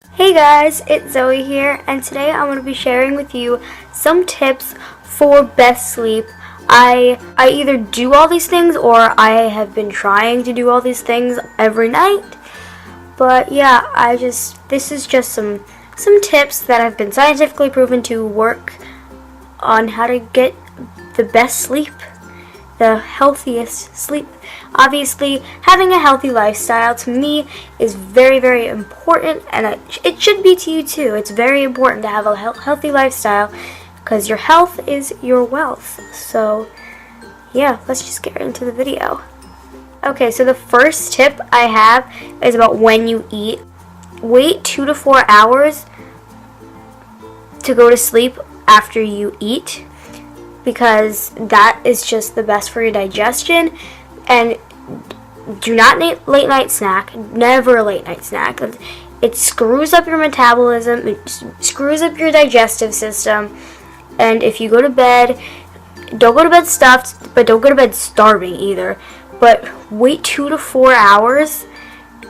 Hey guys, it's Zoe here, and today I'm going to be sharing with you some tips for best sleep. I either do all these things or I have been trying to do all these things every night. But yeah, this is just some tips that have been scientifically proven to work on how to get the best sleep, the healthiest sleep. Obviously, having a healthy lifestyle to me is very, very important, and it should be to you too. It's very important to have a healthy lifestyle because your health is your wealth. So yeah, let's just get into the video. Okay, so the first tip I have is about when you eat. Wait 2 to 4 hours to go to sleep after you eat, because that is just the best for your digestion. And do not late night snack. Never a late night snack. It screws up your metabolism. It screws up your digestive system. And if you go to bed, don't go to bed stuffed, but don't go to bed starving either. But wait 2 to 4 hours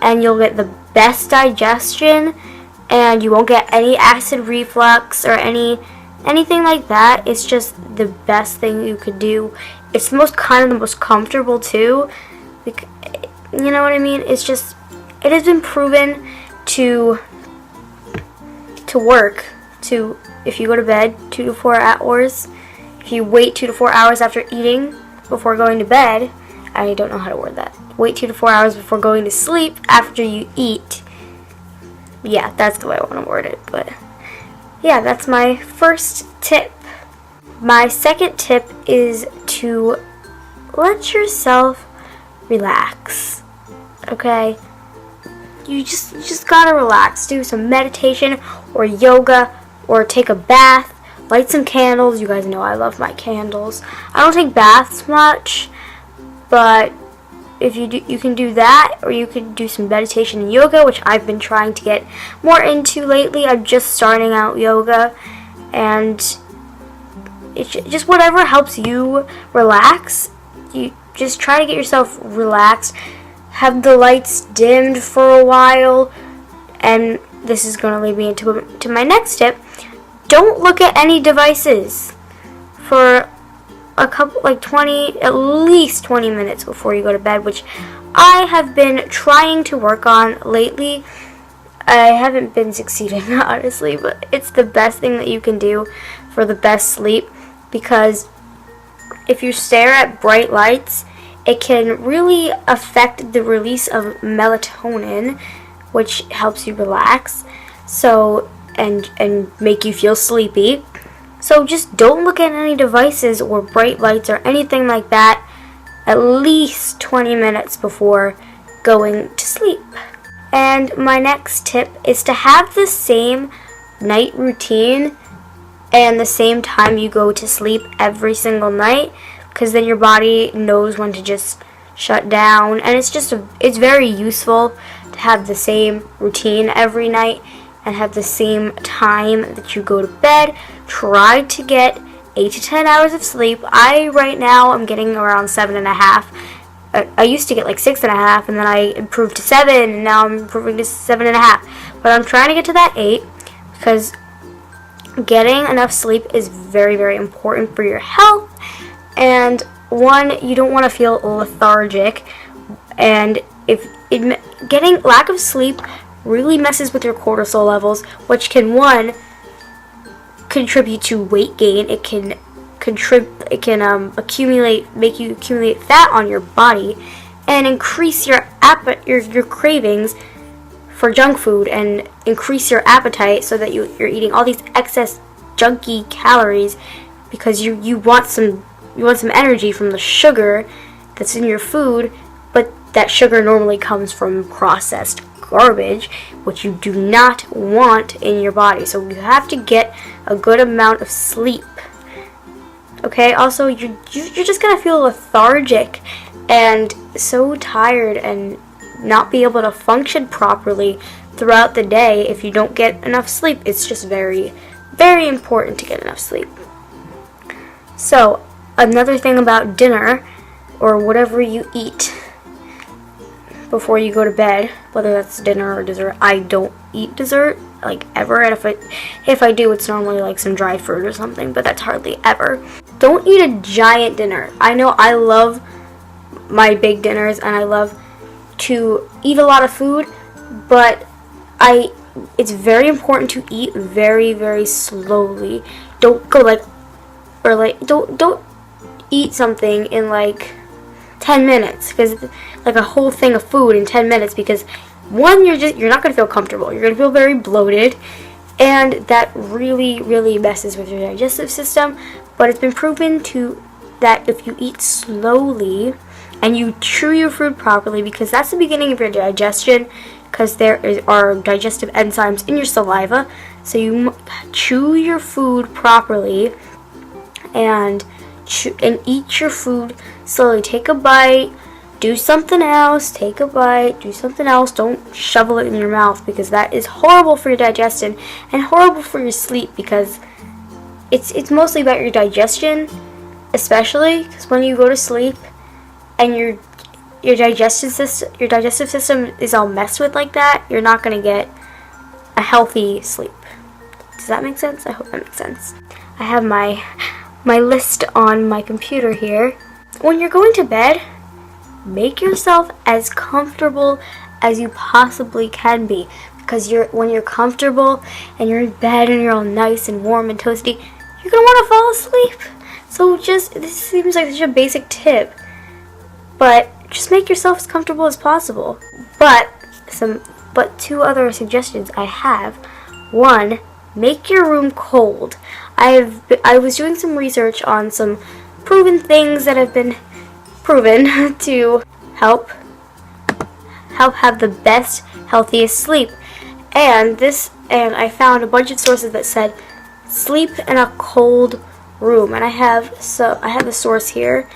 and you'll get the best digestion, and you won't get any acid reflux or anything like that. It's just the best thing you could do. It's the most comfortable too. You know what I mean? It has been proven to work. If you go to bed 2 to 4 hours, if you wait 2 to 4 hours after eating before going to bed, I don't know how to word that. Wait 2 to 4 hours before going to sleep after you eat. Yeah, that's the way I want to word it. But yeah, that's my first tip. My second tip is to let yourself relax. Okay? You just gotta relax. Do some meditation or yoga or take a bath. Light some candles. You guys know I love my candles. I don't take baths much, but if you can do that, or you can do some meditation and yoga, which I've been trying to get more into lately. I'm just starting out yoga, and it's just whatever helps you relax. You just try to get yourself relaxed. Have the lights dimmed for a while, and this is going to lead me into my next tip. Don't look at any devices for at least 20 minutes before you go to bed, which I have been trying to work on lately. I haven't been succeeding, honestly, but it's the best thing that you can do for the best sleep, because if you stare at bright lights, it can really affect the release of melatonin, which helps you relax, and make you feel sleepy. So just don't look at any devices or bright lights or anything like that at least 20 minutes before going to sleep. And my next tip is to have the same night routine and the same time you go to sleep every single night, because then your body knows when to just shut down. And it's very useful to have the same routine every night and have the same time that you go to bed. Try to get 8 to 10 hours of sleep. Right now I'm getting around 7.5. I used to get like 6.5, and then I improved to 7, and now I'm improving to 7.5. But I'm trying to get to that 8, because getting enough sleep is very, very important for your health. And one, you don't want to feel lethargic, and getting lack of sleep really messes with your cortisol levels, which can contribute to weight gain. It can make you accumulate fat on your body, and increase your cravings for junk food, and increase your appetite, so that you're eating all these excess junky calories, because you want some energy from the sugar that's in your food, but that sugar normally comes from processed garbage, which you do not want in your body. So you have to get a good amount of sleep. Okay, also you're just gonna feel lethargic and so tired and not be able to function properly throughout the day if you don't get enough sleep. It's just very, very important to get enough sleep. So another thing about dinner, or whatever you eat, before you go to bed, whether that's dinner or dessert. I don't eat dessert, like, ever, and if I do, it's normally like some dried fruit or something, but that's hardly ever. Don't eat a giant dinner. I know I love my big dinners, and I love to eat a lot of food, but it's very important to eat very, very slowly. Don't go don't eat something in like 10 minutes, because like a whole thing of food in 10 minutes, because one, you're not going to feel comfortable. You're going to feel very bloated, and that really, really messes with your digestive system. But it's been proven that if you eat slowly and you chew your food properly, because that's the beginning of your digestion, because there are digestive enzymes in your saliva, so you chew your food properly and eat your food slowly. Take a bite, do something else, take a bite, do something else. Don't shovel it in your mouth, because that is horrible for your digestion and horrible for your sleep, because it's mostly about your digestion, especially because when you go to sleep and your digestive system is all messed with like that, you're not going to get a healthy sleep. Does that make sense? I hope that makes sense. I have my list on my computer here. When you're going to bed, make yourself as comfortable as you possibly can be, because when you're comfortable and you're in bed and you're all nice and warm and toasty, you're going to want to fall asleep. So this seems like such a basic tip, but just make yourself as comfortable as possible. But two other suggestions I have. One, make your room cold. I was doing some research on some proven things that have been proven to help have the best, healthiest sleep. And I found a bunch of sources that said sleep in a cold room. And I have the source here.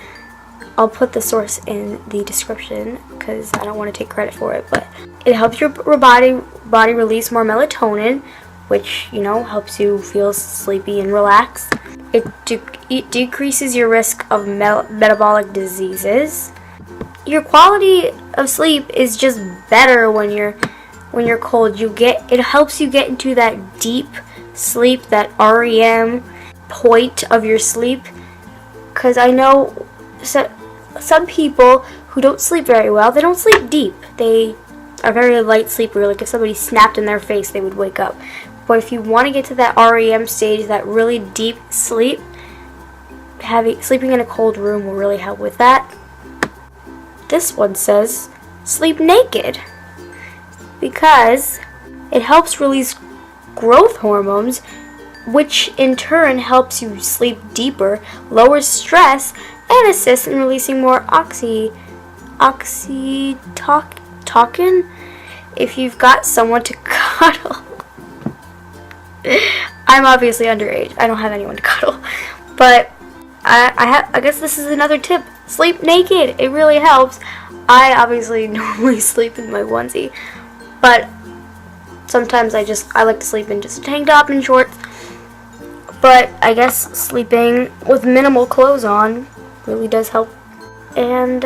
I'll put the source in the description because I don't want to take credit for it, but it helps your body release more melatonin, which, helps you feel sleepy and relaxed. It decreases your risk of metabolic diseases. Your quality of sleep is just better when you're cold. It helps you get into that deep sleep, that REM point of your sleep. Because I know some people who don't sleep very well, they don't sleep deep. They are very light sleeper. Like if somebody snapped in their face, they would wake up. But if you want to get to that REM stage, that really deep sleep, sleeping in a cold room will really help with that. This one says sleep naked, because it helps release growth hormones, which in turn helps you sleep deeper, lowers stress, and assists in releasing more oxytocin. If you've got someone to cuddle. I'm obviously underage. I don't have anyone to cuddle. But I guess this is another tip. Sleep naked. It really helps. I obviously normally sleep in my onesie, but sometimes I like to sleep in just a tank top and shorts. But I guess sleeping with minimal clothes on really does help. And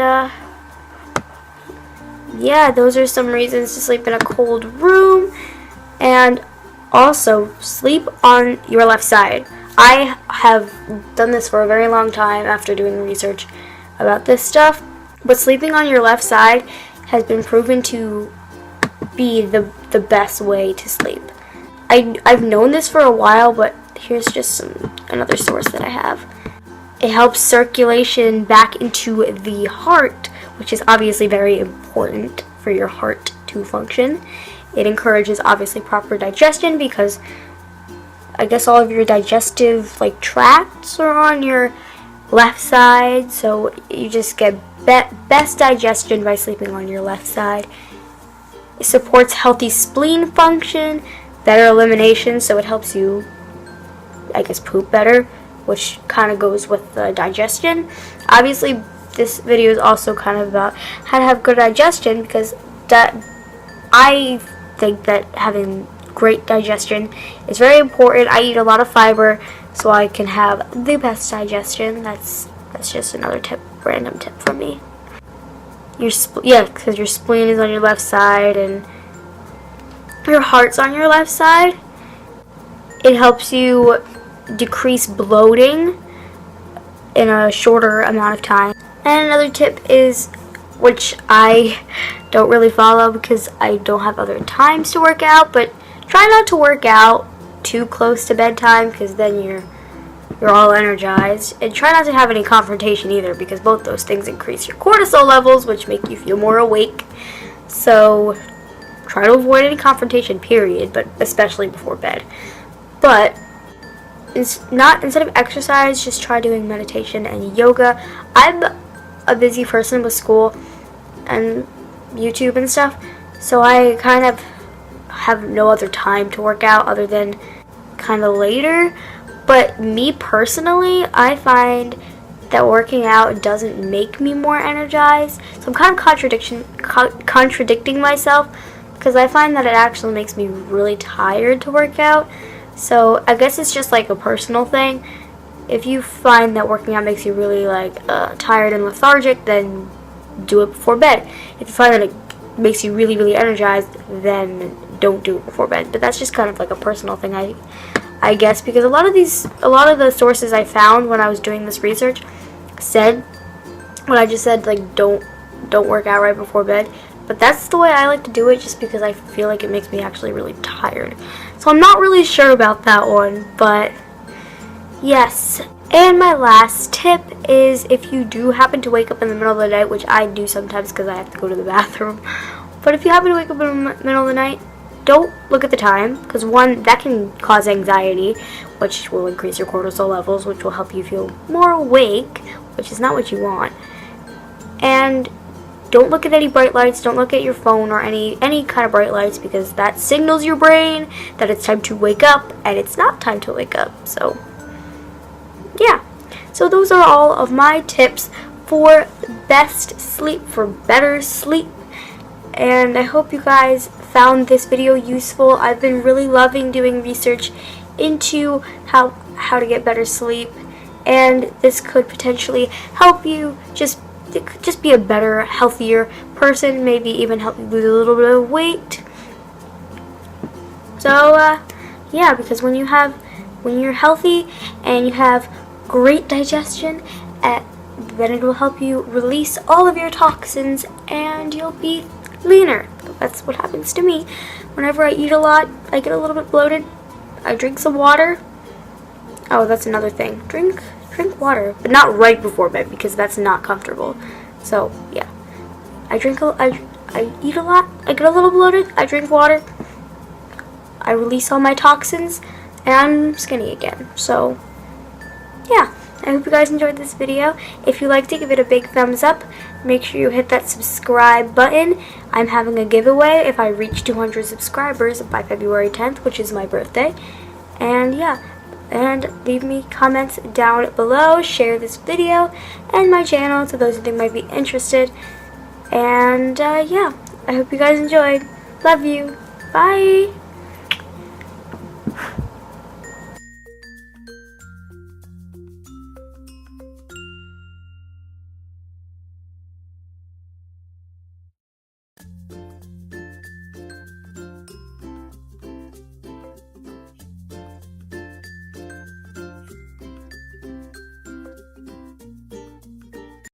yeah, those are some reasons to sleep in a cold room. And also, sleep on your left side. I have done this for a very long time after doing research about this stuff. But sleeping on your left side has been proven to be the best way to sleep. I've known this for a while, but here's just another source that I have. It helps circulation back into the heart, which is obviously very important for your heart to function. It encourages obviously proper digestion, because I guess all of your digestive tracts are on your left side, so you just get best digestion by sleeping on your left side. It supports healthy spleen function, better elimination, so it helps you, I guess, poop better, which kind of goes with the digestion. Obviously, this video is also kind of about how to have good digestion, because I think that having great digestion is very important. I eat a lot of fiber so I can have the best digestion. That's just another tip, random tip from me. because your spleen is on your left side and your heart's on your left side. It helps you decrease bloating in a shorter amount of time. And another tip is, which I don't really follow because I don't have other times to work out, but try not to work out too close to bedtime because then you're all energized. And try not to have any confrontation either, because both those things increase your cortisol levels, which make you feel more awake. So try to avoid any confrontation, period, but especially before bed. But instead of exercise, just try doing meditation and yoga. I'm a busy person with school and YouTube and stuff, so I kind of have no other time to work out other than kind of later. But me personally, I find that working out doesn't make me more energized. So I'm kind of contradicting myself, because I find that it actually makes me really tired to work out. So I guess it's just like a personal thing. If you find that working out makes you really tired and lethargic, then do it before bed. If you find that it makes you really, really energized, then don't do it before bed. But that's just kind of like a personal thing, I guess, because a lot of the sources I found when I was doing this research said what I just said, like don't work out right before bed. But that's the way I like to do it, just because I feel like it makes me actually really tired. So I'm not really sure about that one, but yes. And my last tip is, if you do happen to wake up in the middle of the night, which I do sometimes because I have to go to the bathroom, but if you happen to wake up in the middle of the night, don't look at the time, because one, that can cause anxiety, which will increase your cortisol levels, which will help you feel more awake, which is not what you want. And don't look at any bright lights, don't look at your phone or any kind of bright lights, because that signals your brain that it's time to wake up, and it's not time to wake up. So yeah, so those are all of my tips for best sleep, for better sleep. And I hope you guys found this video useful. I've been really loving doing research into how to get better sleep, and this could potentially help you just be a better, healthier person, maybe even help you lose a little bit of weight. So yeah, because when you're healthy and you have great digestion, then it will help you release all of your toxins and you'll be leaner. That's what happens to me. Whenever I eat a lot, I get a little bit bloated. I drink some water. Oh, that's another thing. Drink water, but not right before bed, because that's not comfortable. So yeah, I eat a lot. I get a little bloated. I drink water. I release all my toxins, and I'm skinny again. So yeah, I hope you guys enjoyed this video. If you liked it, give it a big thumbs up. Make sure you hit that subscribe button. I'm having a giveaway if I reach 200 subscribers by February 10th, which is my birthday. And yeah, and leave me comments down below. Share this video and my channel to those who think might be interested. And yeah, I hope you guys enjoyed. Love you. Bye.